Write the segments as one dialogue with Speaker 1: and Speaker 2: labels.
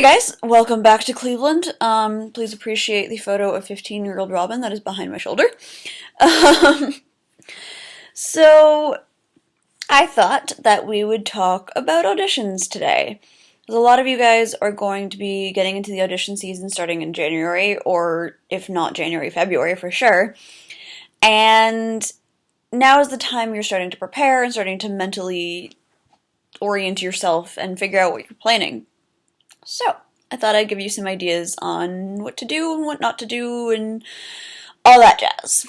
Speaker 1: guys, welcome back to Cleveland. Please appreciate the photo of 15-year-old Robin that is behind my shoulder. Um, so, I thought that we would talk about auditions today. Because a lot of you guys are going to be getting into the audition season starting in January, or if not January, February for sure. And now is the time you're starting to prepare and starting to mentally orient yourself and figure out what you're planning. So, I thought I'd give you some ideas on what to do and what not to do and all that jazz.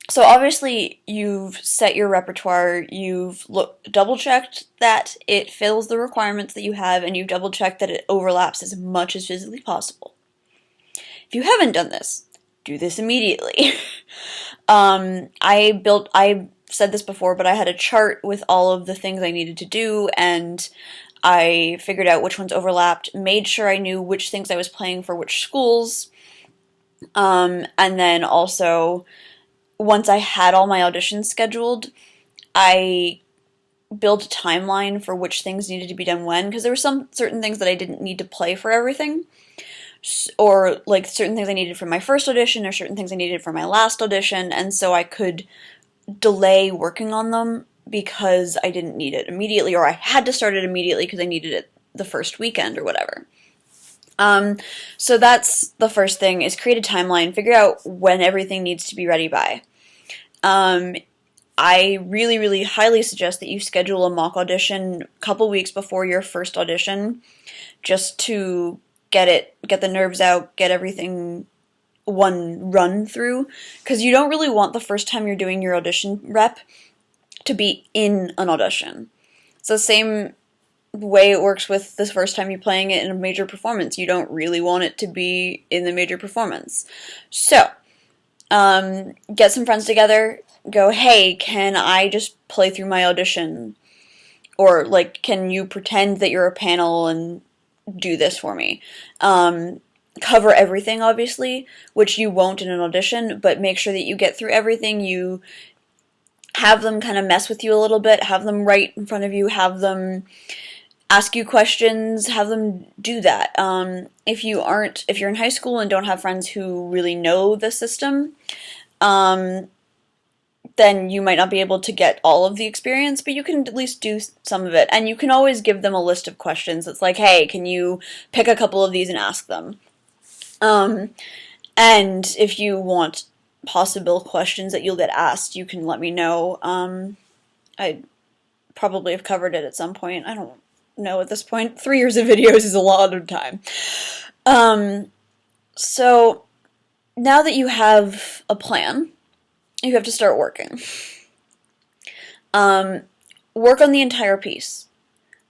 Speaker 1: So obviously you've set your repertoire, you've double-checked that it fills the requirements that you have, and you've double-checked that it overlaps as much as physically possible. If you haven't done this, do this immediately. I said this before, but I had a chart with all of the things I needed to do, and I figured out which ones overlapped, made sure I knew which things I was playing for which schools, and then also, once I had all my auditions scheduled, I built a timeline for which things needed to be done when, because there were some certain things that I didn't need to play for everything, or like certain things I needed for my first audition, or certain things I needed for my last audition, and so I could delay working on them because I didn't need it immediately, or I had to start it immediately because I needed it the first weekend or whatever. So that's the first thing, is create a timeline, figure out when everything needs to be ready by. I really, really highly suggest that you schedule a mock audition a couple weeks before your first audition, just to get the nerves out, get everything one run through, because you don't really want the first time you're doing your audition rep to be in an audition. It's the same way it works with the first time you're playing it in a major performance. You don't really want it to be in the major performance. So, get some friends together, go, hey, can I just play through my audition? Or, like, can you pretend that you're a panel and do this for me? Cover everything, obviously, which you won't in an audition, but make sure that you get through everything. You have them kind of mess with you a little bit, have them right in front of you, have them ask you questions, have them do that. If you're in high school and don't have friends who really know the system, then you might not be able to get all of the experience, but you can at least do some of it. And you can always give them a list of questions. It's like, hey, can you pick a couple of these and ask them? And if you want possible questions that you'll get asked, you can let me know. I probably have covered it at some point. I don't know at this point. 3 years of videos is a lot of time. So now that you have a plan, you have to start working. Work on the entire piece.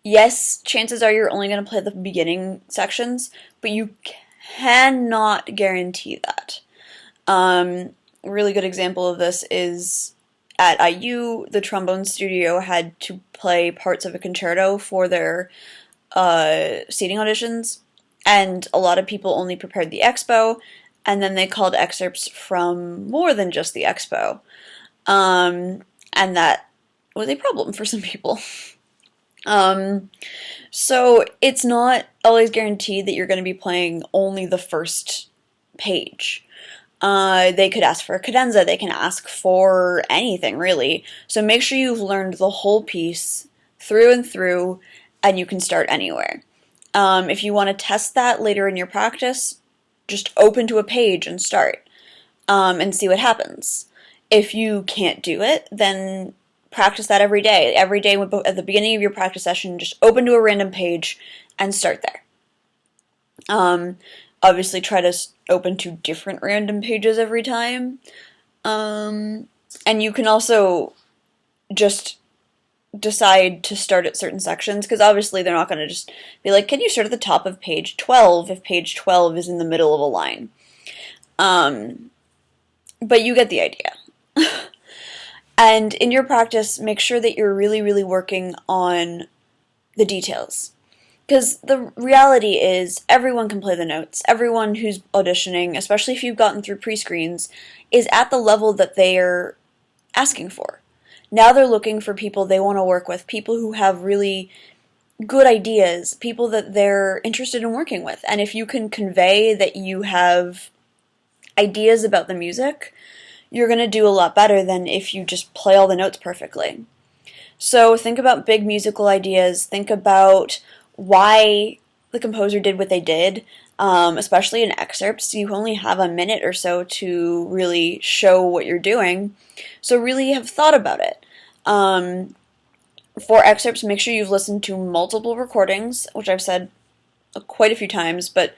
Speaker 1: Yes, chances are you're only going to play the beginning sections, but you cannot guarantee that. A really good example of this is at IU, the trombone studio had to play parts of a concerto for their seating auditions, and a lot of people only prepared the expo, and then they called excerpts from more than just the expo. And that was a problem for some people. So it's not always guaranteed that you're going to be playing only the first page. They could ask for a cadenza, they can ask for anything, really. So make sure you've learned the whole piece through and through, and you can start anywhere. If you want to test that later in your practice, just open to a page and start, and see what happens. If you can't do it, then practice that every day. Every day at the beginning of your practice session, just open to a random page and start there. Obviously try to open to different random pages every time. And you can also just decide to start at certain sections, because obviously they're not going to just be like, can you start at the top of page 12 if page 12 is in the middle of a line? But you get the idea. And in your practice, make sure that you're really, really working on the details. Because the reality is, everyone can play the notes. Everyone who's auditioning, especially if you've gotten through pre-screens, is at the level that they're asking for. Now they're looking for people they want to work with, people who have really good ideas, people that they're interested in working with. And if you can convey that you have ideas about the music, you're going to do a lot better than if you just play all the notes perfectly. So think about big musical ideas. Think about why the composer did what they did, especially in excerpts. You only have a minute or so to really show what you're doing. So really have thought about it. For excerpts, make sure you've listened to multiple recordings, which I've said quite a few times, but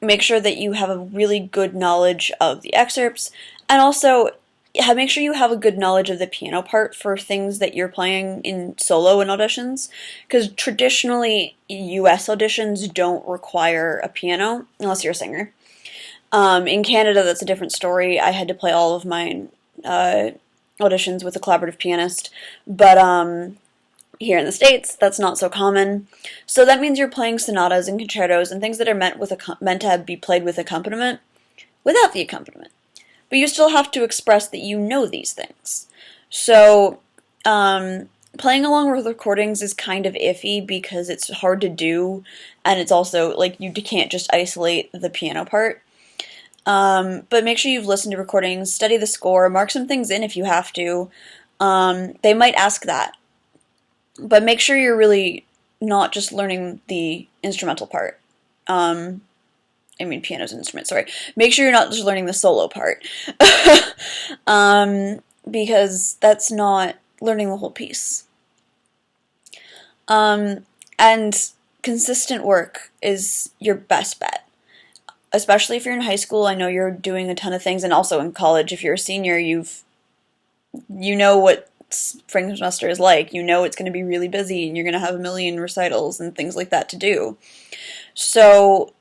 Speaker 1: make sure that you have a really good knowledge of the excerpts, and also make sure you have a good knowledge of the piano part for things that you're playing in solo and auditions, because traditionally US auditions don't require a piano unless you're a singer. In Canada, that's a different story. I had to play all of my auditions with a collaborative pianist, but here in the States, that's not so common. So that means you're playing sonatas and concertos and things that are meant to be played with accompaniment without the accompaniment. But you still have to express that you know these things. So playing along with recordings is kind of iffy because it's hard to do, and it's also like you can't just isolate the piano part. But make sure you've listened to recordings, study the score, mark some things in if you have to. They might ask that. But make sure you're really not just learning the instrumental part. Piano's an instrument, sorry. Make sure you're not just learning the solo part. Because that's not learning the whole piece. And consistent work is your best bet. Especially if you're in high school, I know you're doing a ton of things, and also in college, if you're a senior, you know what spring semester is like. You know it's going to be really busy and you're going to have a million recitals and things like that to do. So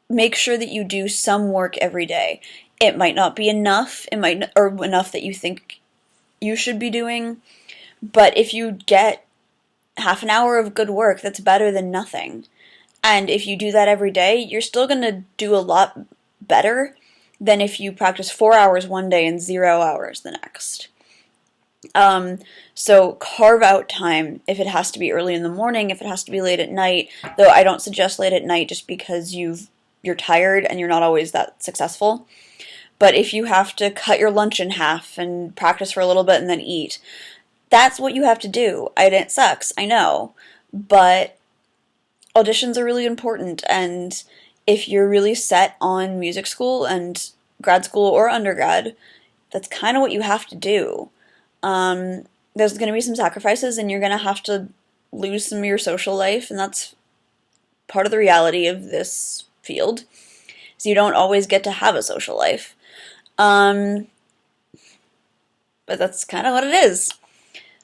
Speaker 1: make sure that you do some work every day. It might not be enough, or enough that you think you should be doing, but if you get half an hour of good work, that's better than nothing. And if you do that every day, you're still going to do a lot better than if you practice 4 hours one day and 0 hours the next. So carve out time if it has to be early in the morning, if it has to be late at night, though I don't suggest late at night just because you're tired and you're not always that successful. But if you have to cut your lunch in half and practice for a little bit and then eat, that's what you have to do. And it sucks, I know, but auditions are really important, and if you're really set on music school and grad school or undergrad, that's kind of what you have to do. There's going to be some sacrifices, and you're going to have to lose some of your social life, and that's part of the reality of this field. So you don't always get to have a social life. But that's kind of what it is.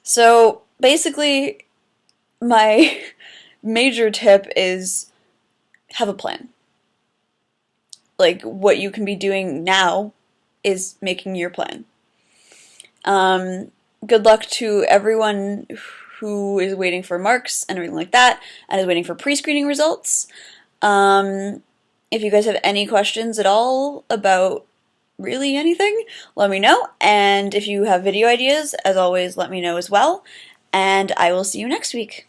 Speaker 1: So basically, my major tip is have a plan. Like, what you can be doing now is making your plan. Good luck to everyone who is waiting for marks and everything like that, and is waiting for pre-screening results. If you guys have any questions at all about really anything, let me know. And if you have video ideas, as always, let me know as well. And I will see you next week.